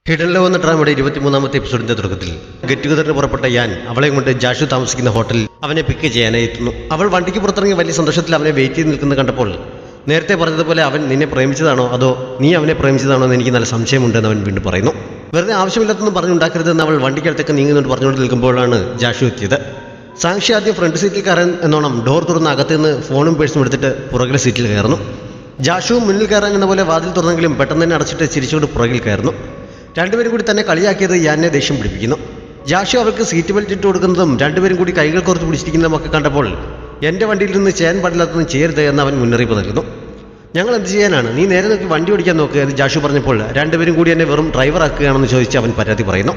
Hidden love എന്ന ഡ്രാമയുടെ 23-ാമത്തെ എപ്പിസോഡിന്റെ തുടക്കത്തിൽ get ടുഗദറിന് പുറപ്പെട്ട യാൻ അവളെ കൊണ്ട് ജാഷു താമസിക്കുന്ന ഹോട്ടലിൽ അവനെ പിക്ക് ചെയ്യാനായി എത്തുന്നു. അവൾ വണ്ടിക്ക് പുറത്തിറങ്ങി വലിയ സന്തോഷത്തിൽ അവനെ വെയിറ്റ് ചെയ്ത് നിൽക്കുന്നത് കണ്ടപ്പോൾ നേരത്തെ പറഞ്ഞതുപോലെ അവൻ നിന്നെ പ്രേമിച്ചതാണോ അതോ നീ അവനെ പ്രേമിച്ചതാണോ എന്ന് എനിക്ക് നല്ല സംശയമുണ്ടെന്ന് അവൻ വീണ്ടും പറയുന്നു. വെറുതെ ആവശ്യമില്ലാത്തൊന്നും പറഞ്ഞുണ്ടാക്കരുതെന്ന് അവൾ വണ്ടിക്കടുത്തേക്ക് നീങ്ങുന്നുണ്ട് പറഞ്ഞുകൊണ്ട് നിൽക്കുമ്പോഴാണ് ജാഷു എത്തിയത്. സാക്ഷി ആദ്യം ഫ്രണ്ട് സീറ്റിൽ കയറാൻ എന്നോണം ഡോർ തുറന്ന് അകത്ത് നിന്ന് ഫോണും പേഴ്സും എടുത്തിട്ട് പുറകിലെ സീറ്റിൽ കയറുന്നു. ജാഷുവും മുന്നിൽ കയറാൻ എന്ന പോലെ വാതിൽ തുറന്നെങ്കിലും പെട്ടെന്ന് തന്നെ അടച്ചിട്ട് ചിരിച്ചുകൊണ്ട് പുറകിൽ കയറുന്നു. രണ്ടുപേരും കൂടി തന്നെ കളിയാക്കിയത് യാനെ ദേഷ്യം പിടിപ്പിക്കുന്നു. ജാഷു അവൾക്ക് സീറ്റ് ബെൽറ്റ് ഇട്ട് കൊടുക്കുന്നതും രണ്ടുപേരും കൂടി കൈകൾ കുറച്ച് പിടിച്ചിരിക്കുന്നതും ഒക്കെ കണ്ടപ്പോൾ എൻ്റെ വണ്ടിയിൽ നിന്ന് ചെയ്യാൻ പാടില്ലാത്തതും ചെയ്യരുത് എന്ന് അവൻ മുന്നറിയിപ്പ് നൽകുന്നു. ഞങ്ങൾ എന്ത് ചെയ്യാനാണ്, നീ നേരെ നോക്കി വണ്ടി ഓടിക്കാൻ നോക്കുക എന്ന് ജാഷു പറഞ്ഞപ്പോൾ രണ്ടുപേരും കൂടി എന്നെ വെറും ഡ്രൈവർ ആക്കുകയാണെന്ന് ചോദിച്ച് അവൻ പരാതി പറയുന്നു.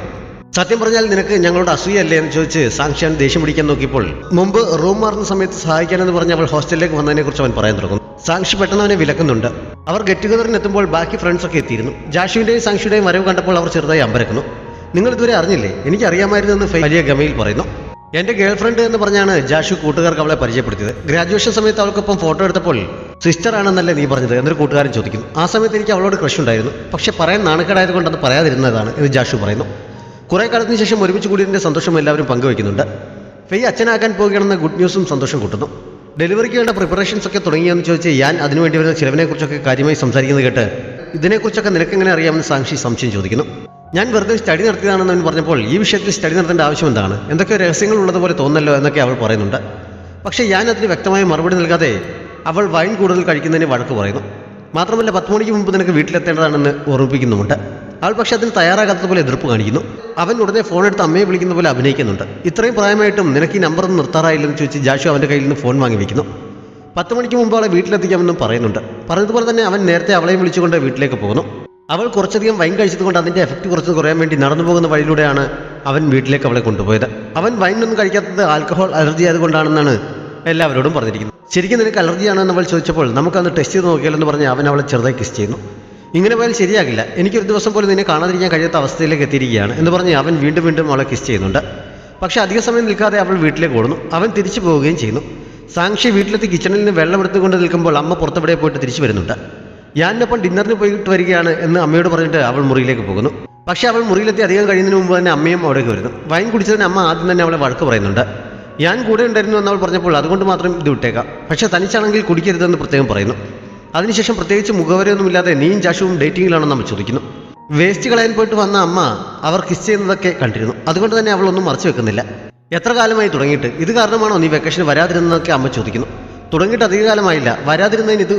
സത്യം പറഞ്ഞാൽ നിനക്ക് ഞങ്ങളോട് അസൂയല്ലേ എന്ന് ചോദിച്ച് സാങ്ഷ്യാൻ ദേഷ്യം പിടിക്കാൻ നോക്കിയപ്പോൾ മുമ്പ് റൂം മാറുന്ന സമയത്ത് സഹായിക്കാനെന്ന് പറഞ്ഞ് അവൾ ഹോസ്റ്റലിലേക്ക് വന്നതിനെക്കുറിച്ച് അവൻ പറയാൻ തുടങ്ങും. സാക്ഷി പെട്ടെന്ന് അവനെ വിലക്കുന്നുണ്ട്. അവർ ഗെറ്റ് ടുഗദറിന് എത്തുമ്പോൾ ബാക്കി ഫ്രണ്ട്സൊക്കെ എത്തിയിരുന്നു. ജാഷുവിൻ്റെയും സാക്ഷിയുടെയും വരവ് കണ്ടപ്പോൾ അവർ ചെറുതായി അമ്പരക്കുന്നു. നിങ്ങൾ ഇതുവരെ അറിഞ്ഞില്ലേ, എനിക്ക് അറിയാമായിരുന്നു എന്ന് വലിയ ഗമയിൽ പറയുന്നു. എൻ്റെ ഗേൾ ഫ്രണ്ട് എന്ന് പറഞ്ഞാണ് ജാഷു കൂട്ടുകാർക്ക് അവളെ പരിചയപ്പെടുത്തിയത്. ഗ്രാജുവേഷൻ സമയത്ത് അവൾക്കൊപ്പം ഫോട്ടോ എടുത്തപ്പോൾ സിസ്റ്റർ ആണെന്നല്ലേ നീ പറഞ്ഞത് എന്നൊരു കൂട്ടുകാരൻ ചോദിക്കുന്നു. ആ സമയത്ത് എനിക്ക് അവളോട് ക്രഷ് ഉണ്ടായിരുന്നു, പക്ഷെ പറയാൻ നാണക്കേടായത് കൊണ്ടത് പറയാതിരുന്നതാണ് എന്ന് ജാഷു പറയുന്നു. കുറേ കാലത്തിന് ശേഷം ഒരുമിച്ച് കൂടിയതിൻ്റെ സന്തോഷം എല്ലാവരും പങ്കുവയ്ക്കുന്നുണ്ട്. ഫെയ് അച്ഛനാകാൻ പോവുകയാണെന്ന ഗുഡ് ന്യൂസും സന്തോഷം കൂട്ടുന്നു. ഡെലിവറിക്ക് വേണ്ട പ്രിപ്പറേഷൻസ് ഒക്കെ തുടങ്ങിയെന്ന് ചോദിച്ച് ഞാൻ അതിനുവേണ്ടി വരുന്ന ചിലവിനെക്കുറിച്ചൊക്കെ കാര്യമായി സംസാരിക്കുന്നത് കേട്ട് ഇതിനെക്കുറിച്ചൊക്കെ നിനക്കെങ്ങനെ അറിയാമെന്ന് സാക്ഷി സംശയം ചോദിക്കുന്നു. ഞാൻ വെറുതെ സ്റ്റഡി നടത്തിയതാണെന്ന് അവൻ പറഞ്ഞപ്പോൾ ഈ വിഷയത്തിൽ സ്റ്റഡി നടത്തേണ്ട ആവശ്യം എന്താണ്, എന്തൊക്കെ രഹസ്യങ്ങൾ ഉള്ളതുപോലെ തോന്നല്ലോ എന്നൊക്കെ അവൾ പറയുന്നുണ്ട്. പക്ഷേ ഞാൻ അതിന് വ്യക്തമായ മറുപടി നൽകാതെ അവൾ വൈൻ കൂടുതൽ കഴിക്കുന്നതിന് വഴക്ക് പറയുന്നു. മാത്രമല്ല 10 മണിക്ക് മുമ്പ് നിനക്ക് വീട്ടിലെത്തേണ്ടതാണെന്ന് ഓർമ്മിപ്പിക്കുന്നുമുണ്ട്. അവൾ പക്ഷെ അതിന് തയ്യാറാകാത്തതുപോലെ എതിർപ്പ് കാണിക്കുന്നു. അവൻ ഉടനെ ഫോൺ എടുത്ത് അമ്മയെ വിളിക്കുന്ന പോലെ അഭിനയിക്കുന്നുണ്ട്. ഇത്രയും പ്രായമായിട്ടും നിനക്ക് ഈ നമ്പർ ഒന്നും നിർത്താറായില്ലെന്ന് ചോദിച്ച് ജാഷു അവൻ്റെ കയ്യിൽ നിന്ന് ഫോൺ വാങ്ങി വയ്ക്കുന്നു. 10 മണിക്ക് മുമ്പ് അവളെ വീട്ടിലെത്തിക്കാമെന്നും പറയുന്നുണ്ട്. പറഞ്ഞതുപോലെ തന്നെ അവൻ നേരത്തെ അവളെയും വിളിച്ചുകൊണ്ട് വീട്ടിലേക്ക് പോകുന്നു. അവൾ കുറച്ചധികം വൈൻ കഴിച്ചതുകൊണ്ട് അതിൻ്റെ എഫക്റ്റ് കുറച്ച് കുറയാൻ വേണ്ടി നടന്നു പോകുന്ന വഴിയിലൂടെയാണ് അവൻ വീട്ടിലേക്ക് അവളെ കൊണ്ടുപോയത്. അവൻ വൈനൊന്നും കഴിക്കാത്തത് ആൽക്കഹോൾ അലർജി ആയതുകൊണ്ടാണെന്നാണ് എല്ലാവരോടും പറഞ്ഞിരിക്കുന്നത്. ശരിക്കും നിനക്ക് അലർജിയാണെന്ന് അവൾ ചോദിച്ചപ്പോൾ നമുക്കന്ന് ടെസ്റ്റ് ചെയ്ത് നോക്കിയാലെന്ന് പറഞ്ഞ് അവൻ അവളെ ചെറുതായി കിസ് ചെയ്യുന്നു. ഇങ്ങനെ പോയാൽ ശരിയാകില്ല, എനിക്കൊരു ദിവസം പോലും നിന്നെ കാണാതിരിക്കാൻ കഴിയാത്ത അവസ്ഥയിലേക്ക് എത്തിയിരിക്കുകയാണ് എന്ന് പറഞ്ഞ് അവൻ വീണ്ടും വീണ്ടും അവളെ കിസ് ചെയ്യുന്നുണ്ട്. പക്ഷേ അധിക സമയം നിൽക്കാതെ അവൾ വീട്ടിലേക്ക് ഓടുന്നു. അവൻ തിരിച്ചു പോവുകയും ചെയ്യുന്നു. സാക്ഷി വീട്ടിലെത്തി കിച്ചണിൽ നിന്ന് വെള്ളം എടുത്തുകൊണ്ട് നിൽക്കുമ്പോൾ അമ്മ പുറത്തെവിടെ പോയിട്ട് തിരിച്ചു വരുന്നുണ്ട്. ഞാനൊപ്പം ഡിന്നറിന് പോയിട്ട് വരികയാണ് എന്ന് അമ്മയോട് പറഞ്ഞിട്ട് അവൾ മുറിയിലേക്ക് പോകുന്നു. പക്ഷേ അവൾ മുറിയിലെത്തി അധികം കഴിയുന്നതിന് മുമ്പ് തന്നെ അമ്മയും അവിടേക്ക് വരുന്നു. വൈൻ കുടിച്ചതിന് അമ്മ ആദ്യം തന്നെ അവളെ വഴക്ക് പറയുന്നുണ്ട്. ഞാൻ കൂടെ ഉണ്ടായിരുന്നു എന്നവൾ പറഞ്ഞപ്പോൾ അതുകൊണ്ട് മാത്രം ഇത് വിട്ടേക്കാം, പക്ഷേ തനിച്ചാണെങ്കിൽ കുടിക്കരുതെന്ന് പ്രത്യേകം പറയുന്നു. അതിനുശേഷം പ്രത്യേകിച്ച് മുഖവരെയൊന്നുമില്ലാതെ നീയും ജാഷുവും ഡേറ്റിങ്ങിലാണെന്ന് അമ്മ ചോദിക്കുന്നു. വേസ്റ്റ് കളയാൻ പോയിട്ട് വന്ന അമ്മ അവർ കിസ് ചെയ്യുന്നതൊക്കെ കണ്ടിരുന്നു. അതുകൊണ്ട് തന്നെ അവളൊന്നും മറച്ചു വെക്കുന്നില്ല. എത്ര കാലമായി തുടങ്ങിയിട്ട്, ഇത് കാരണമാണോ നീ വെക്കേഷന് വരാതിരുന്നതൊക്കെ അമ്മ ചോദിക്കുന്നു. തുടങ്ങിയിട്ട് അധിക കാലമായില്ല, വരാതിരുന്നതിന് ഇത്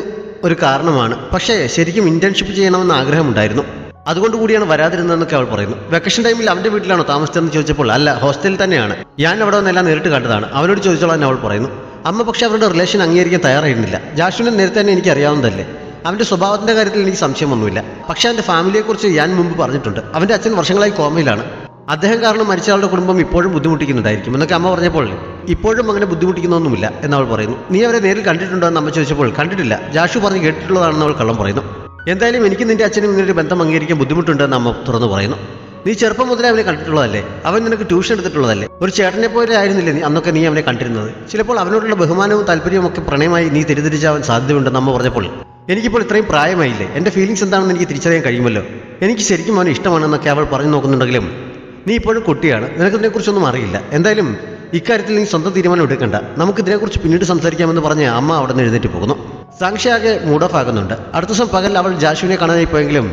ഒരു കാരണമാണ്, പക്ഷേ ശരിക്കും ഇന്റേൺഷിപ്പ് ചെയ്യണമെന്ന് ആഗ്രഹമുണ്ടായിരുന്നു, അതുകൊണ്ട് കൂടിയാണ് വരാതിരുന്നതെന്നൊക്കെ അവൾ പറയുന്നു. വെക്കേഷൻ ടൈമിൽ അവൻ്റെ വീട്ടിലാണോ താമസിച്ചതെന്ന് ചോദിച്ചപ്പോൾ അല്ല, ഹോസ്റ്റലിൽ തന്നെയാണ്, ഞാൻ അവിടെ വന്നെല്ലാം നേരിട്ട് കണ്ടതാണ്, അവനോട് ചോദിച്ചോളാൻ അവൾ പറയുന്നു. അമ്മ പക്ഷേ അവരുടെ റിലേഷൻ അംഗീകരിക്കാൻ തയ്യാറായിരുന്നില്ല. ജാഷുവിനെ നേരത്തെ തന്നെ എനിക്ക് അറിയാവുന്നതല്ലേ, അവൻ്റെ സ്വഭാവത്തിൻ്റെ കാര്യത്തിൽ എനിക്ക് സംശയമൊന്നുമില്ല. പക്ഷേ അവൻ്റെ ഫാമിലിയെക്കുറിച്ച് ഞാൻ മുമ്പ് പറഞ്ഞിട്ടുണ്ട്. അവൻ്റെ അച്ഛൻ വർഷങ്ങളായി കോമയിലാണ്, അദ്ദേഹം കാരണം മരിച്ചയാളുടെ കുടുംബം ഇപ്പോഴും ബുദ്ധിമുട്ടിക്കുന്നുണ്ടായിരിക്കും എന്നൊക്കെ അമ്മ പറഞ്ഞപ്പോൾ ഇപ്പോഴും അങ്ങനെ ബുദ്ധിമുട്ടിക്കുന്നൊന്നുമില്ല എന്നവൾ പറയുന്നു. നീ അവരെ നേരിൽ കണ്ടിട്ടുണ്ടോ എന്ന് അമ്മ ചോദിച്ചപ്പോൾ കണ്ടിട്ടില്ല, ജാഷു പറഞ്ഞ് കേട്ടിട്ടുള്ളതാണെന്ന് അവൾ കള്ളം പറയുന്നു. എന്തായാലും എനിക്ക് നിന്റെ അച്ഛനും ഇങ്ങനൊരു ബന്ധം അംഗീകരിക്കാൻ ബുദ്ധിമുട്ടുണ്ടെന്ന് അമ്മ തുറന്നു പറയുന്നു. നീ ചെറുപ്പം മുതലേ അവനെ കണ്ടിട്ടുള്ളതല്ലേ, അവൻ നിനക്ക് ട്യൂഷൻ എടുത്തിട്ടുള്ളതല്ലേ, ഒരു ചേട്ടനെ പോലെ ആയിരുന്നില്ലേ അന്നൊക്കെ നീ അവനെ കണ്ടിരുന്നത്. ചിലപ്പോൾ അവനോടുള്ള ബഹുമാനവും താല്പര്യവും ഒക്കെ പ്രണയമായി നീ തെറ്റിദ്ധരിച്ചാവാൻ സാധ്യതയുണ്ടെന്ന് അമ്മ പറഞ്ഞപ്പോൾ എനിക്കിപ്പോൾ ഇത്രയും പ്രായമായില്ലേ, എൻ്റെ ഫീലിങ്സ് എന്താണെന്ന് എനിക്ക് തിരിച്ചറിയാൻ കഴിയുമല്ലോ, എനിക്ക് ശരിക്കും അവനെ ഇഷ്ടമാണെന്നൊക്കെ അവൾ പറഞ്ഞു നോക്കുന്നുണ്ടെങ്കിലും നീ ഇപ്പോഴും കുട്ടിയാണ്, നിനക്കിതിനെക്കുറിച്ചൊന്നും അറിയില്ല. എന്തായാലും ഇക്കാര്യത്തിൽ നീ സ്വന്തം തീരുമാനം എടുക്കണ്ട, നമുക്കിതിനെക്കുറിച്ച് പിന്നീട് സംസാരിക്കാമെന്ന് പറഞ്ഞ് അമ്മ അവിടെ നിന്ന് എഴുന്നേറ്റ് പോകുന്നു. സാക്ഷിയാകെ മൂഡ് ഓഫ് ആകുന്നുണ്ട്. അടുത്ത ദിവസം പകൽ അവൾ ജാഷുവിനെ കാണാനായി പോയെങ്കിലും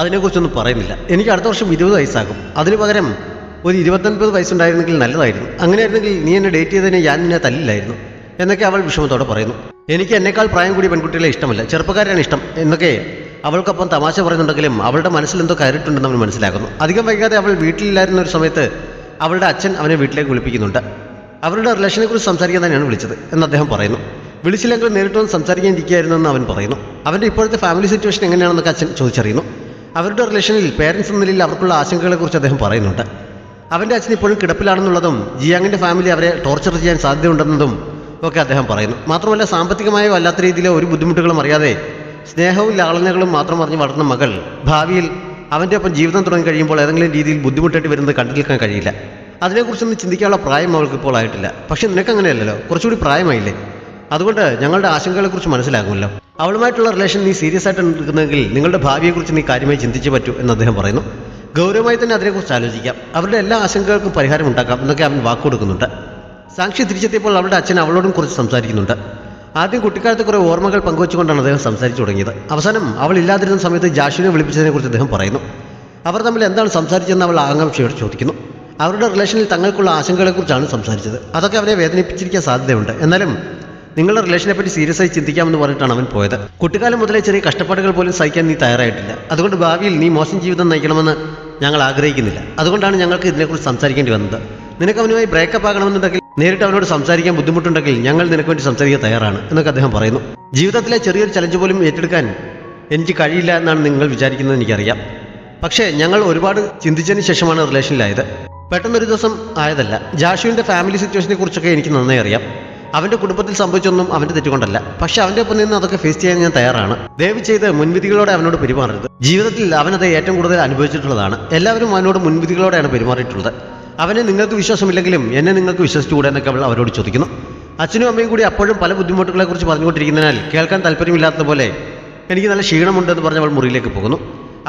അതിനെക്കുറിച്ചൊന്നും പറയുന്നില്ല. എനിക്ക് അടുത്ത വർഷം 20 വയസ്സാകും, അതിന് പകരം ഒരു 29 വയസ്സുണ്ടായിരുന്നെങ്കിൽ നല്ലതായിരുന്നു, അങ്ങനെയായിരുന്നെങ്കിൽ നീ എന്നെ ഡേറ്റ് ചെയ്തതിനെ ഞാൻ നിന്നെ തല്ലില്ലായിരുന്നു എന്നൊക്കെ അവൾ വിഷമത്തോടെ പറയുന്നു. എനിക്ക് എന്നേക്കാൾ പ്രായം കൂടി പെൺകുട്ടികളെ ഇഷ്ടമല്ല, ചെറുപ്പക്കാരാണ് ഇഷ്ടം എന്നൊക്കെ അവൾക്കൊപ്പം തമാശ പറയുന്നുണ്ടെങ്കിലും അവളുടെ മനസ്സിൽ എന്തോ കയറിയിട്ടുണ്ടെന്ന് അവൻ മനസ്സിലാക്കുന്നു. അധികം വൈകാതെ അവൾ വീട്ടിലില്ലായിരുന്ന ഒരു സമയത്ത് അവളുടെ അച്ഛൻ അവനെ വീട്ടിലേക്ക് വിളിപ്പിക്കുന്നുണ്ട്. അവരുടെ റിലേഷനെ കുറിച്ച് സംസാരിക്കാൻ തന്നെയാണ് വിളിച്ചത് എന്ന് അദ്ദേഹം പറയുന്നു. വിളിച്ചില്ലെങ്കിൽ നേരിട്ട് വന്ന് സംസാരിക്കാൻ ഇരിക്കുകയായിരുന്നു എന്ന് അവൻ പറയുന്നു. അവൻ്റെ ഇപ്പോഴത്തെ ഫാമിലി സിറ്റുവേഷൻ എങ്ങനെയാണെന്നൊക്കെ അച്ഛൻ ചോദിച്ചറിയുന്നു. അവരുടെ റിലേഷനിൽ പേരൻസ് എന്ന നിലയിൽ അവർക്കുള്ള ആശങ്കകളെക്കുറിച്ച് അദ്ദേഹം പറയുന്നുണ്ട്. അവൻ്റെ അച്ഛൻ ഇപ്പോഴും കിടപ്പിലാണെന്നുള്ളതും ജിയാങ്ങിൻ്റെ ഫാമിലി അവരെ ടോർച്ചർ ചെയ്യാൻ സാധ്യതയുണ്ടെന്നതും ഒക്കെ അദ്ദേഹം പറയുന്നു. മാത്രമല്ല സാമ്പത്തികമായോ അല്ലാത്ത രീതിയിലോ ഒരു ബുദ്ധിമുട്ടുകളും അറിയാതെ സ്നേഹവും ലാളനകളും മാത്രം അറിഞ്ഞ് വളർന്ന മകൾ ഭാവിയിൽ അവൻ്റെ ഒപ്പം ജീവിതം തുടങ്ങി കഴിയുമ്പോൾ ഏതെങ്കിലും രീതിയിൽ ബുദ്ധിമുട്ടായിട്ട് വരുന്നത് കണ്ടു നിൽക്കാൻ കഴിയില്ല. അതിനെക്കുറിച്ചൊന്നും ചിന്തിക്കാനുള്ള പ്രായം അവൾക്ക് ഇപ്പോൾ ആയിട്ടില്ല. പക്ഷെ നിനക്കങ്ങനെയല്ലല്ലോ, കുറച്ചുകൂടി പ്രായമായില്ലേ, അതുകൊണ്ട് ഞങ്ങളുടെ ആശങ്കകളെക്കുറിച്ച് മനസ്സിലാകുമല്ലോ. അവളുമായിട്ടുള്ള റിലേഷൻ നീ സീരിയസ് ആയിട്ട് എടുക്കുന്നെങ്കിൽ നിങ്ങളുടെ ഭാവിയെക്കുറിച്ച് നീ കാര്യമായി ചിന്തിച്ചേ പറ്റൂ എന്ന് അദ്ദേഹം പറയുന്നു. ഗൗരവമായി തന്നെ അതിനെക്കുറിച്ച് ആലോചിക്കാം, അവരുടെ എല്ലാ ആശങ്കകൾക്കും പരിഹാരം ഉണ്ടാക്കാം എന്നൊക്കെ അവൻ വാക്കുകൊടുക്കുന്നുണ്ട്. സാക്ഷി തിരിച്ചെത്തിയപ്പോൾ അവളുടെ അച്ഛൻ അവളോടും കുറിച്ച് സംസാരിക്കുന്നുണ്ട്. ആദ്യം കുട്ടിക്കാലത്തെ കുറേ ഓർമ്മകൾ പങ്കുവച്ചുകൊണ്ടാണ് അദ്ദേഹം സംസാരിച്ചു തുടങ്ങിയത്. അവസാനം അവൾ ഇല്ലാതിരുന്ന സമയത്ത് ജാഷുവിനെ വിളിപ്പിച്ചതിനെക്കുറിച്ച് അദ്ദേഹം പറയുന്നു. അവർ തമ്മിൽ എന്താണ് സംസാരിച്ചതെന്ന് അവൾ ആകാംക്ഷയോട് ചോദിക്കുന്നു. അവരുടെ റിലേഷനിൽ തങ്ങൾക്കുള്ള ആശങ്കകളെക്കുറിച്ചാണ് സംസാരിച്ചത്. അതൊക്കെ അവനെ വേദനിപ്പിച്ചിരിക്കാൻ സാധ്യതയുണ്ട്. എന്നാലും നിങ്ങളുടെ റിലേഷനെ പറ്റി സീരിയസ് ആയി ചിന്തിക്കാമെന്ന് പറഞ്ഞിട്ടാണ് അവൻ പോയത്. കുട്ടിക്കാലം മുതലേ ചെറിയ കഷ്ടപ്പാടുകൾ പോലും സഹിക്കാൻ നീ തയ്യാറായിട്ടില്ല. അതുകൊണ്ട് ഭാവിയിൽ നീ മോശം ജീവിതം നയിക്കണമെന്ന് ഞങ്ങൾ ആഗ്രഹിക്കുന്നില്ല. അതുകൊണ്ടാണ് ഞങ്ങൾക്ക് ഇതിനെക്കുറിച്ച് സംസാരിക്കേണ്ടി വന്നത്. നിനക്ക് അവനുമായി ബ്രേക്കപ്പ് ആകണമെന്നുണ്ടെങ്കിൽ, നേരിട്ട് അവനോട് സംസാരിക്കാൻ ബുദ്ധിമുട്ടുണ്ടെങ്കിൽ ഞങ്ങൾ നിനക്ക് വേണ്ടി സംസാരിക്കാൻ തയ്യാറാണ് എന്നൊക്കെ അദ്ദേഹം പറയുന്നു. ജീവിതത്തിലെ ചെറിയൊരു ചലഞ്ച് പോലും ഏറ്റെടുക്കാൻ എനിക്ക് കഴിയില്ല എന്നാണ് നിങ്ങൾ വിചാരിക്കുന്നത് എനിക്കറിയാം. പക്ഷേ ഞങ്ങൾ ഒരുപാട് ചിന്തിച്ചതിന് ശേഷമാണ് റിലേഷനിലായത്. പെട്ടെന്നൊരു ദിവസം ആയതല്ല. ജാഷുവിൻ്റെ ഫാമിലി സിറ്റുവേഷനെ കുറിച്ചൊക്കെ എനിക്ക് നന്നായി അറിയാം. അവൻ്റെ കുടുംബത്തിൽ സംഭവിച്ചൊന്നും അവൻ്റെ തെറ്റുകൊണ്ടല്ല. പക്ഷെ അവൻ്റെ ഒപ്പം നിന്ന് അതൊക്കെ ഫേസ് ചെയ്യാൻ ഞാൻ തയ്യാറാണ്. ദയവ് ചെയ്ത് മുൻവിധികളോടെ അവനോട് പെരുമാറരുത്. ജീവിതത്തിൽ അവനത് ഏറ്റവും കൂടുതൽ അനുഭവിച്ചിട്ടുള്ളതാണ്. എല്ലാവരും അവനോട് മുൻവിധികളോടെയാണ് പെരുമാറിയിട്ടുള്ളത്. അവനെ നിങ്ങൾക്ക് വിശ്വാസമില്ലെങ്കിലും എന്നെ നിങ്ങൾക്ക് വിശ്വസിച്ചുകൂടെ എന്നൊക്കെ അവൾ അവരോട് ചോദിക്കുന്നു. അച്ഛനും അമ്മയും കൂടി അപ്പോഴും പല ബുദ്ധിമുട്ടുകളെക്കുറിച്ച് പറഞ്ഞുകൊണ്ടിരിക്കുന്നതിനാൽ കേൾക്കാൻ താല്പര്യമില്ലാത്തതുപോലെ എനിക്ക് നല്ല ക്ഷീണമുണ്ടെന്ന് പറഞ്ഞ് അവൾ മുറിയിലേക്ക് പോകുന്നു.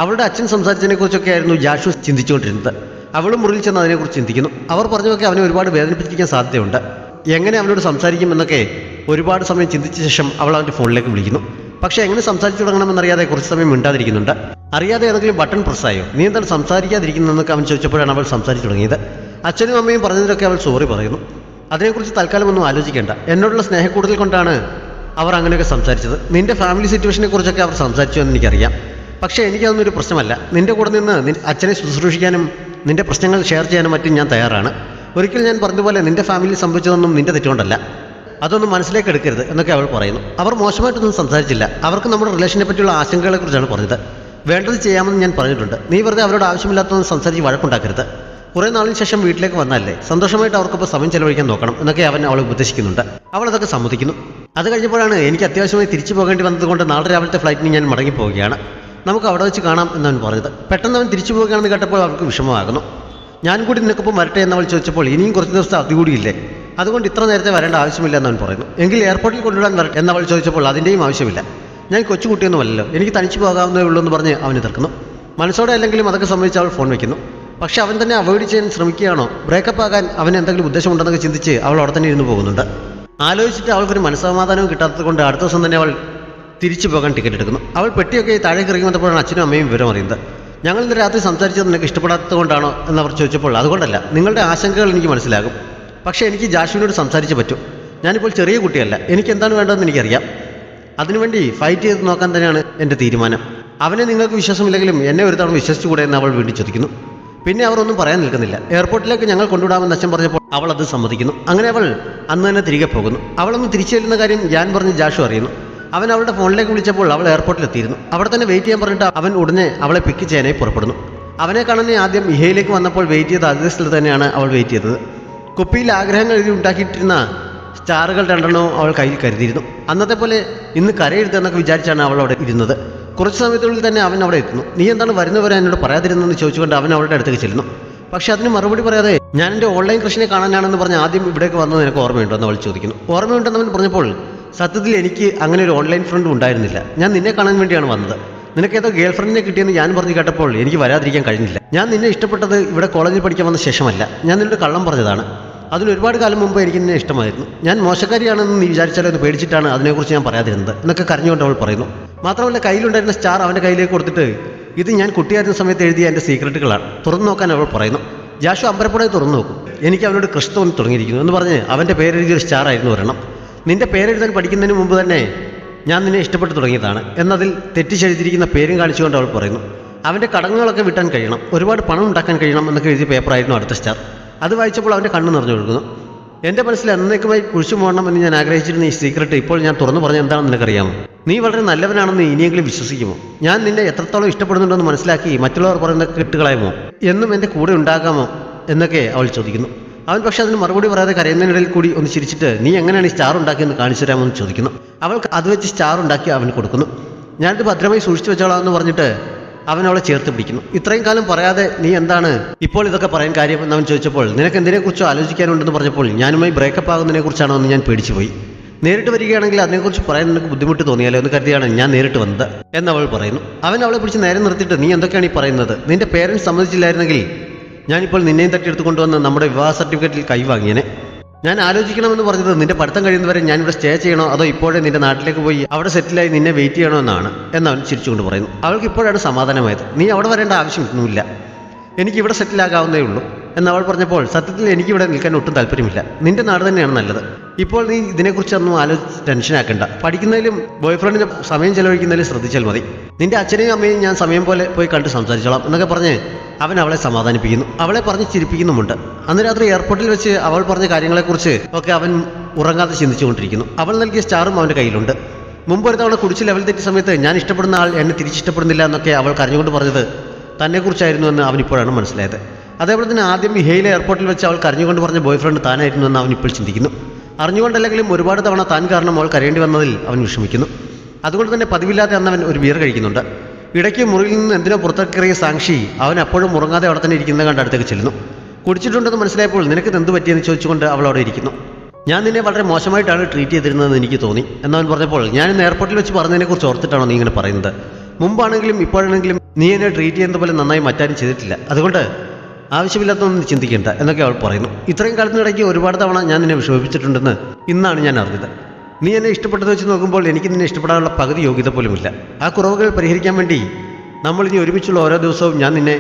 അവളുടെ അച്ഛൻ സംസാരിച്ചതിനെക്കുറിച്ചൊക്കെ ആയിരുന്നു ജാഷു ചിന്തിച്ചുകൊണ്ടിരുന്നത്. അവളും മുറിയിൽ ചെന്ന് അതിനെക്കുറിച്ച് ചിന്തിക്കുന്നു. അവർ പറഞ്ഞതൊക്കെ അവനെ ഒരുപാട് വേദനിപ്പിച്ചിരിക്കാൻ സാധ്യതയുണ്ട്. എങ്ങനെ അവനോട് സംസാരിക്കും എന്നൊക്കെ ഒരുപാട് സമയം ചിന്തിച്ച ശേഷം അവൾ അവൻ്റെ ഫോണിലേക്ക് വിളിക്കുന്നു. പക്ഷേ എങ്ങനെ സംസാരിച്ചു തുടങ്ങണമെന്നറിയാതെ കുറച്ച് സമയം മിണ്ടാതിരിക്കുന്നുണ്ട്. അറിയാതെ ഏതെങ്കിലും ബട്ടൺ പ്രസ്സായോ, നീ എന്താണ് സംസാരിക്കാതിരിക്കുന്നതെന്നൊക്കെ അവൻ ചോദിച്ചപ്പോഴാണ് അവൾ സംസാരിച്ചു തുടങ്ങിയത്. അച്ഛനും അമ്മയും പറഞ്ഞതിലൊക്കെ അവൾ സോറി പറയുന്നു. അതിനെക്കുറിച്ച് തൽക്കാലം ഒന്നും ആലോചിക്കേണ്ട. എന്നോടുള്ള സ്നേഹക്കൂടുതൽ കൊണ്ടാണ് അവർ അങ്ങനെയൊക്കെ സംസാരിച്ചത്. നിന്റെ ഫാമിലി സിറ്റുവേഷനെ കുറിച്ചൊക്കെ അവർ സംസാരിച്ചു എന്ന് എനിക്കറിയാം. പക്ഷേ എനിക്കതൊന്നും ഒരു പ്രശ്നമല്ല. നിന്റെ കൂടെ നിന്ന് അച്ഛനെ ശുശ്രൂഷിക്കാനും നിന്റെ പ്രശ്നങ്ങൾ ഷെയർ ചെയ്യാനും മറ്റും ഞാൻ തയ്യാറാണ്. ഒരിക്കലും ഞാൻ പറഞ്ഞതുപോലെ നിന്റെ ഫാമിലി സംഭവിച്ചതൊന്നും നിന്റെ തെറ്റുകൊണ്ടല്ല. അതൊന്നും മനസ്സിലേക്ക് എടുക്കരുത് എന്നൊക്കെ അവൾ പറയുന്നു. അവർ മോശമായിട്ടൊന്നും സംസാരിച്ചില്ല. അവർക്ക് നമ്മുടെ റിലേഷനെ പറ്റിയുള്ള ആശങ്കകളെക്കുറിച്ചാണ് പറഞ്ഞത്. വേണ്ടത് ചെയ്യാമെന്ന് ഞാൻ പറഞ്ഞിട്ടുണ്ട്. നീ വെറുതെ അവരോട് ആവശ്യമില്ലാത്തതൊന്നും സംസാരിച്ച് വഴക്കുണ്ടാക്കരുത്. കുറേ നാളിന് ശേഷം വീട്ടിലേക്ക് വന്നല്ലേ, സന്തോഷമായിട്ട് അവർക്കൊപ്പം സമയം ചെലവഴിക്കാൻ നോക്കണം എന്നൊക്കെ അവൻ അവളെ ഉപദേശിക്കുന്നുണ്ട്. അവൾ അതൊക്കെ സമ്മതിക്കുന്നു. അത് കഴിഞ്ഞപ്പോഴാണ് എനിക്ക് അത്യാവശ്യമായി തിരിച്ചു പോകേണ്ടി വന്നതുകൊണ്ട് നാളെ രാവിലത്തെ ഫ്ലൈറ്റിന് ഞാൻ മടങ്ങിപ്പോവുകയാണ്, നമുക്ക് അവിടെ വെച്ച് കാണാം എന്നവൻ പറഞ്ഞത്. പെട്ടെന്ന് അവൻ തിരിച്ചു പോവുകയാണെന്ന് കേട്ടപ്പോൾ അവൾക്ക് വിഷമമാകുന്നു. ഞാൻ കൂടി നിനക്കൊപ്പം വരട്ടെ എന്നവൾ ചോദിച്ചപ്പോൾ ഇനിയും കുറച്ച് ദിവസത്തെ അവധി കൂടിയില്ലേ, അതുകൊണ്ട് ഇത്ര നേരത്തെ വരേണ്ട ആവശ്യമില്ല എന്നവൻ പറയുന്നു. എങ്കിൽ എയർപോർട്ടിൽ കൊണ്ടുവിടാൻ വരട്ടെ എന്നവൾ ചോദിച്ചപ്പോൾ അതിൻ്റെയും ആവശ്യമില്ല, ഞാൻ കൊച്ചുകുട്ടിയൊന്നുമല്ലല്ലോ, എനിക്ക് തനിച്ചു പോകാവുന്നേ ഉള്ളൂ എന്ന് പറഞ്ഞ് അവൻ എതിർക്കുന്നു. മനസ്സോടെ അല്ലെങ്കിലും അതൊക്കെ സംബന്ധിച്ച് അവൾ ഫോൺ വയ്ക്കുന്നു. പക്ഷെ അവൻ തന്നെ അവോയ്ഡ് ചെയ്യാൻ ശ്രമിക്കുകയാണോ, ബ്രേക്കപ്പ് ആകാൻ അവന് എന്തെങ്കിലും ഉദ്ദേശമുണ്ടെന്നൊക്കെ ചിന്തിച്ച് അവൾ അവിടെ തന്നെ ഇരുന്ന് പോകുന്നുണ്ട്. ആലോചിച്ചിട്ട് അവൾക്കൊരു മനസ്സമാധാനവും കിട്ടാത്തത് കൊണ്ട് അടുത്ത ദിവസം തന്നെ അവൾ തിരിച്ചു പോകാൻ ടിക്കറ്റ് എടുക്കുന്നു. അവൾ പെട്ടിയൊക്കെ താഴേക്ക് ഇറങ്ങി വന്നപ്പോഴാണ് അച്ഛനും അമ്മയും വിവരം അറിയുന്നത്. ഞങ്ങൾ ഇന്ന് രാത്രി സംസാരിച്ചത് നിനക്ക് ഇഷ്ടപ്പെടാത്തത് കൊണ്ടാണോ എന്നവർ ചോദിച്ചപ്പോൾ അതുകൊണ്ടല്ല, നിങ്ങളുടെ ആശങ്കകൾ എനിക്ക് മനസ്സിലാകും. പക്ഷേ എനിക്ക് ജാഷുവിനോട് സംസാരിച്ചേ പറ്റൂ. ഞാനിപ്പോൾ ചെറിയ കുട്ടിയല്ല, എനിക്ക് എന്താണ് വേണ്ടതെന്ന് എനിക്കറിയാം. അതിനുവേണ്ടി ഫൈറ്റ് ചെയ്ത് നോക്കാൻ തന്നെയാണ് എൻ്റെ തീരുമാനം. അവനെ നിങ്ങൾക്ക് വിശ്വാസമില്ലെങ്കിലും എന്നെ ഒരു തവണ വിശ്വസിച്ചുകൂടെ എന്ന് അവൾ വീണ്ടും ചോദിക്കുന്നു. പിന്നെ അവർ ഒന്നും പറയാൻ നിൽക്കുന്നില്ല. എയർപോർട്ടിലേക്ക് ഞങ്ങൾ കൊണ്ടുവിടാമെന്ന് അച്ഛൻ പറഞ്ഞപ്പോൾ അവൾ അത് സമ്മതിക്കുന്നു. അങ്ങനെ അവൾ അന്ന് തന്നെ തിരികെ പോകുന്നു. അവളൊന്ന് തിരിച്ചു ചെല്ലുന്ന കാര്യം ഞാൻ പറഞ്ഞ് ജാഷു അറിയുന്നു. അവൻ അവളുടെ ഫോണിലേക്ക് വിളിച്ചപ്പോൾ അവൾ എയർപോർട്ടിലെത്തിയിരുന്നു. അവിടെ തന്നെ വെയിറ്റ് ചെയ്യാൻ പറഞ്ഞിട്ട് അവൻ ഉടനെ അവളെ പിക്ക് ചെയ്യാനായി പുറപ്പെടുന്നു. അവനെ കാണാൻ ആദ്യം ഇഹയിലേക്ക് വന്നപ്പോൾ വെയിറ്റ് ചെയ്ത അതേ സ്ഥലത്ത് തന്നെയാണ് അവൾ വെയിറ്റ് ചെയ്തത്. കുപ്പിയിൽ ആഗ്രഹങ്ങൾ എഴുതി ഉണ്ടാക്കിയിട്ടിരുന്ന സ്റ്റാറുകൾ 2 അവൾ കയ്യിൽ കരുതിയിരുന്നു. അന്നത്തെ പോലെ ഇന്ന് കരയെഴുതെന്നൊക്കെ വിചാരിച്ചാണ് അവൾ അവിടെ ഇരുന്നത്. കുറച്ച് സമയത്തിനുള്ളിൽ തന്നെ അവൻ അവിടെ എത്തുന്നു. നീ എന്താണ് വരുന്നവരെ എന്നോട് പറയാതിരുന്നെന്ന് ചോദിച്ചുകൊണ്ട് അവൻ അവളുടെ അടുത്തേക്ക് ചെല്ലുന്നു. പക്ഷെ അതിന് മറുപടി പറയാതെ ഞാൻ എൻ്റെ ഓൺലൈൻ കൃഷിനെ കാണാനാണെന്ന് പറഞ്ഞ് ആദ്യം ഇവിടേക്ക് വന്നത് നിനക്ക് ഓർമ്മയുണ്ടോ എന്ന് അവൾ ചോദിക്കുന്നു. ഓർമ്മയുണ്ടെന്നവൻ പറഞ്ഞപ്പോൾ സത്യത്തിൽ എനിക്ക് അങ്ങനെ ഒരു ഓൺലൈൻ ഫ്രണ്ട് ഉണ്ടായിരുന്നില്ല. ഞാൻ നിന്നെ കാണാൻ വേണ്ടിയാണ് വന്നത്. നിനക്കേതോ ഗേൾ ഫ്രണ്ടിനെ കിട്ടിയെന്ന് ഞാൻ പറഞ്ഞ് കേട്ടപ്പോൾ എനിക്ക് വരാതിരിക്കാൻ കഴിഞ്ഞില്ല. ഞാൻ നിന്നെ ഇഷ്ടപ്പെട്ടത് ഇവിടെ കോളേജിൽ പഠിക്കാൻ വന്ന ശേഷമല്ല, ഞാൻ നിന്നോട് കള്ളം പറഞ്ഞതാണ്. അതിന് ഒരുപാട് കാലം മുമ്പ് എനിക്ക് നിന്നെ ഇഷ്ടമായിരുന്നു. ഞാൻ മോശക്കാരിയാണെന്ന് നീ വിചാരിച്ചാലോ എന്ന് പേടിച്ചിട്ടാണ് അതിനെക്കുറിച്ച് ഞാൻ പറയാതിരുന്നത് എന്നൊക്കെ കരഞ്ഞുകൊണ്ട് അവൾ പറയുന്നു. മാത്രമല്ല കയ്യിലുണ്ടായിരുന്ന സ്റ്റാർ അവൻ്റെ കയ്യിലേക്ക് കൊടുത്തിട്ട് ഇത് ഞാൻ കുട്ടിയായിരുന്ന സമയത്ത് എഴുതിയ എൻ്റെ സീക്രട്ടുകളാണ്, തുറന്നു നോക്കാൻ അവൾ പറയുന്നു. ജാഷു അമ്പരപ്പുറമായി തുറന്നു നോക്കും. എനിക്ക് അവനോട് ക്രഷ് തോന്നി തുടങ്ങിയിരിക്കുന്നു എന്ന് പറഞ്ഞ് അവൻ്റെ പേരെഴുതിയൊരു സ്റ്റാർ ആയിരുന്നു ഒരെണ്ണം. നിന്റെ പേരെഴുതാൻ പഠിക്കുന്നതിന് മുമ്പ് തന്നെ ഞാൻ നിന്നെ ഇഷ്ടപ്പെട്ടു തുടങ്ങിയതാണ് എന്നതിൽ തെറ്റിച്ചെഴുതിയിരിക്കുന്ന പേരും കാണിച്ചുകൊണ്ട് അവൾ പറയുന്നു. അവൻ്റെ കടങ്ങളൊക്കെ വിട്ടാൻ കഴിയണം, ഒരുപാട് പണം ഉണ്ടാക്കാൻ കഴിയണം എന്നൊക്കെ എഴുതിയ പേപ്പറായിരുന്നു അടുത്ത സ്റ്റാർ. അത് വായിച്ചപ്പോൾ അവൻ്റെ കണ്ണ് നിറഞ്ഞു കൊടുക്കുന്നു. എൻ്റെ മനസ്സിൽ എന്നേക്കുമായി കുഴിച്ചു പോകണം എന്ന് ഞാൻ ആഗ്രഹിച്ചിരുന്ന ഈ സീക്രട്ട് ഇപ്പോൾ ഞാൻ തുറന്നു പറഞ്ഞ എന്താണെന്ന് നിനക്കറിയാമോ? നീ വളരെ നല്ലവനാണെന്ന് ഇനിയെങ്കിലും വിശ്വസിക്കുമോ? ഞാൻ നിന്നെ എത്രത്തോളം ഇഷ്ടപ്പെടുന്നുണ്ടെന്ന് മനസ്സിലാക്കി മറ്റുള്ളവർ പറയുന്ന കെട്ടുകളായമോ എന്നും എൻ്റെ കൂടെ ഉണ്ടാകാമോ എന്നൊക്കെ അവൾ ചോദിക്കുന്നു. അവൻ പക്ഷെ അതിന് മറുപടി പറയാതെ കരയുന്നതിനിടയിൽ കൂടി ഒന്ന് ചിരിച്ചിട്ട് നീ എങ്ങനെയാണ് ഈ സ്റ്റാർ ഉണ്ടാക്കിയെന്ന് കാണിച്ചു തരാമെന്ന് ചോദിക്കുന്നു. അവൾ അത് വെച്ച് സ്റ്റാർ ഉണ്ടാക്കി അവന് കൊടുക്കുന്നു. ഞാനിത് ഭദ്രമായി സൂക്ഷിച്ചു വെച്ചോളാമെന്ന് പറഞ്ഞിട്ട് അവൻ അവളെ ചേർത്ത് പിടിക്കുന്നു. ഇത്രയും കാലം പറയാതെ നീ എന്താണ് ഇപ്പോൾ ഇതൊക്കെ പറയാൻ കാര്യം എന്നവൻ ചോദിച്ചപ്പോൾ നിനക്ക് എന്തിനെക്കുറിച്ചോ ആലോചിക്കാനുണ്ടെന്ന് പറഞ്ഞപ്പോൾ ഞാനുമായി ബ്രേക്കപ്പ് ആകുന്നതിനെക്കുറിച്ചാണോ എന്ന് ഞാൻ പേടിച്ചുപോയി. നേരിട്ട് വരികയാണെങ്കിൽ അതിനെക്കുറിച്ച് പറയാൻ നിനക്ക് ബുദ്ധിമുട്ട് തോന്നിയാലോ എന്ന് കരുതിയാണ് ഞാൻ നേരിട്ട് വന്നത് എന്നവൾ പറയുന്നു. അവൻ അവളെ പിടിച്ച് നേരെ നിർത്തിയിട്ട്, നീ എന്തൊക്കെയാണ് ഈ പറയുന്നത്? നിന്റെ പേരൻസ് സമ്മതിച്ചില്ലായിരുന്നെങ്കിൽ ഞാനിപ്പോൾ നിന്നെയും തട്ടിയെടുത്ത് കൊണ്ടുവന്ന് നമ്മുടെ വിവാഹ സർട്ടിഫിക്കറ്റിൽ കൈവാങ്ങിയനെ. ഞാൻ ആലോചിക്കണമെന്ന് പറഞ്ഞത് നിന്റെ പഠിത്തം കഴിയുന്നവരെ ഞാൻ ഇവിടെ സ്റ്റേ ചെയ്യണോ അതോ ഇപ്പോഴേ നിന്റെ നാട്ടിലേക്ക് പോയി അവിടെ സെറ്റിലായി നിന്നെ വെയിറ്റ് ചെയ്യണോ എന്നാണ് എന്നവൻ ചിരിച്ചുകൊണ്ട് പറയുന്നു. അവൾക്ക് ഇപ്പോഴാണ് സമാധാനമായത്. നീ അവിടെ വരേണ്ട ആവശ്യമൊന്നുമില്ല, എനിക്കിവിടെ സെറ്റിലാകാവുന്നേ ഉള്ളൂ എന്നവൾ പറഞ്ഞപ്പോൾ, സത്യത്തിൽ എനിക്കിവിടെ നിൽക്കാൻ ഒട്ടും താല്പര്യമില്ല. നിന്റെ നാട് തന്നെയാണ് നല്ലത്. ഇപ്പോൾ നീ ഇതിനെക്കുറിച്ചൊന്നും ആലോചിച്ച് ടെൻഷനാക്കണ്ട. പഠിക്കുന്നതിലും ബോയ് ഫ്രണ്ടിന് സമയം ചെലവഴിക്കുന്നതിലും ശ്രദ്ധിച്ചാൽ മതി. നിന്റെ അച്ഛനെയും അമ്മയും ഞാൻ സമയം പോലെ പോയി കണ്ട് സംസാരിച്ചോളാം എന്നൊക്കെ പറഞ്ഞ് അവൻ അവളെ സമാധാനിപ്പിക്കുന്നു. അവളെ പറഞ്ഞ് ചിരിപ്പിക്കുന്നുമുണ്ട്. അന്ന് രാത്രി എയർപോർട്ടിൽ വെച്ച് അവൾ പറഞ്ഞ കാര്യങ്ങളെക്കുറിച്ച് ഒക്കെ അവൻ ഉറങ്ങാതെ ചിന്തിച്ചുകൊണ്ടിരിക്കുന്നു. അവൾ നൽകിയ സ്റ്റാറും അവൻ്റെ കയ്യിലുണ്ട്. മുമ്പ് ഒരു തവണ കുടിച്ച് ലെവൽ തെറ്റിയ സമയത്ത് ഞാൻ ഇഷ്ടപ്പെടുന്ന ആൾ എന്നെ തിരിച്ചിഷ്ടപ്പെടുന്നില്ല എന്നൊക്കെ അവൾ കരഞ്ഞുകൊണ്ട് പറഞ്ഞത് തന്നെക്കുറിച്ചായിരുന്നു എന്ന് അവനിപ്പോഴാണ് മനസ്സിലായത്. അതേപോലെ തന്നെ ആദ്യം ഇഹയിലെ എയർപോർട്ടിൽ വെച്ച് അവൾ കരഞ്ഞുകൊണ്ട് പറഞ്ഞ ബോയ് ഫ്രണ്ട് താനായിരുന്നു എന്ന് അവൻ ഇപ്പോൾ ചിന്തിക്കുന്നു. അറിഞ്ഞുകൊണ്ടല്ലെങ്കിലും ഒരുപാട് തവണ താൻ കാരണം അവൾ കരയേണ്ടി വന്നതിൽ അവൻ വിഷമിക്കുന്നു. അതുകൊണ്ട് തന്നെ പതിവില്ലാതെ അന്നവൻ ഒരു ബിയർ കഴിക്കുന്നുണ്ട്. ഇടയ്ക്ക് മുറിയിൽ നിന്ന് എന്തിനോ പുറത്തേക്കിറങ്ങിയ സാക്ഷി അവൻ അപ്പോഴും ഉറങ്ങാതെ അവിടെ തന്നെ ഇരിക്കുന്നത് കണ്ട് അടുത്തേക്ക് ചെല്ലുന്നു. കുടിച്ചിട്ടുണ്ടെന്ന് മനസ്സിലായപ്പോൾ നിനക്ക് എന്ത് പറ്റിയെന്ന് ചോദിച്ചുകൊണ്ട് അവൾ അവിടെ ഇരിക്കുന്നു. ഞാൻ നിന്നെ വളരെ മോശമായിട്ടാണ് ട്രീറ്റ് ചെയ്തിരുന്നതെന്ന് എനിക്ക് തോന്നി എന്നവൻ പറഞ്ഞപ്പോൾ, ഞാൻ ഇന്ന് എയർപോർട്ടിൽ വെച്ച് പറഞ്ഞതിനെക്കുറിച്ച് ഓർത്തിട്ടാണോ നീ ഇങ്ങനെ പറയുന്നത്? മുമ്പാണെങ്കിലും ഇപ്പോഴാണെങ്കിലും നീ എന്നെ ട്രീറ്റ് ചെയ്യുന്ന പോലെ നന്നായി മറ്റാരും ചെയ്തിട്ടില്ല. അതുകൊണ്ട് ആവശ്യമില്ലാത്തൊന്നും ചിന്തിക്കേണ്ട എന്നൊക്കെ അവൾ പറയുന്നു. ഇത്രയും കാലത്തിനിടയ്ക്ക് ഒരുപാട് തവണ ഞാൻ നിന്നെ വിഷമിപ്പിച്ചിട്ടുണ്ടെന്ന് ഇന്നാണ് ഞാൻ അറിഞ്ഞത്. നീ എന്നെ ഇഷ്ടപ്പെട്ടത് വെച്ച് നോക്കുമ്പോൾ എനിക്ക് നിന്നെ ഇഷ്ടപ്പെടാനുള്ള പകുതി യോഗ്യത പോലുമില്ല. ആ കുറവുകൾ പരിഹരിക്കാൻ വേണ്ടി നമ്മൾ ഇനി ഒരുമിച്ചുള്ള ഓരോ ദിവസവും ഞാൻ നിന്നെ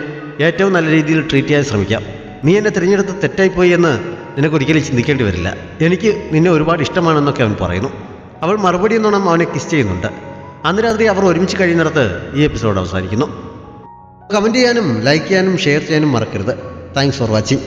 ഏറ്റവും നല്ല രീതിയിൽ ട്രീറ്റ് ചെയ്യാൻ ശ്രമിക്കാം. നീ എന്നെ തിരഞ്ഞെടുത്ത് തെറ്റായിപ്പോയി എന്ന് നിനക്കൊരിക്കലും ചിന്തിക്കേണ്ടി വരില്ല. എനിക്ക് നിന്നെ ഒരുപാട് ഇഷ്ടമാണെന്നൊക്കെ അവൻ പറയുന്നു. അവൾ മറുപടി എന്നോണം അവനെ കിസ് ചെയ്യുന്നുണ്ട്. അന്ന് രാത്രി അവർ ഒരുമിച്ച് കഴിയുന്നിടത്ത് ഈ എപ്പിസോഡ് അവസാനിക്കുന്നു. കമൻറ്റ് ചെയ്യാനും ലൈക്ക് ചെയ്യാനും ഷെയർ ചെയ്യാനും മറക്കരുത്. Thanks for watching.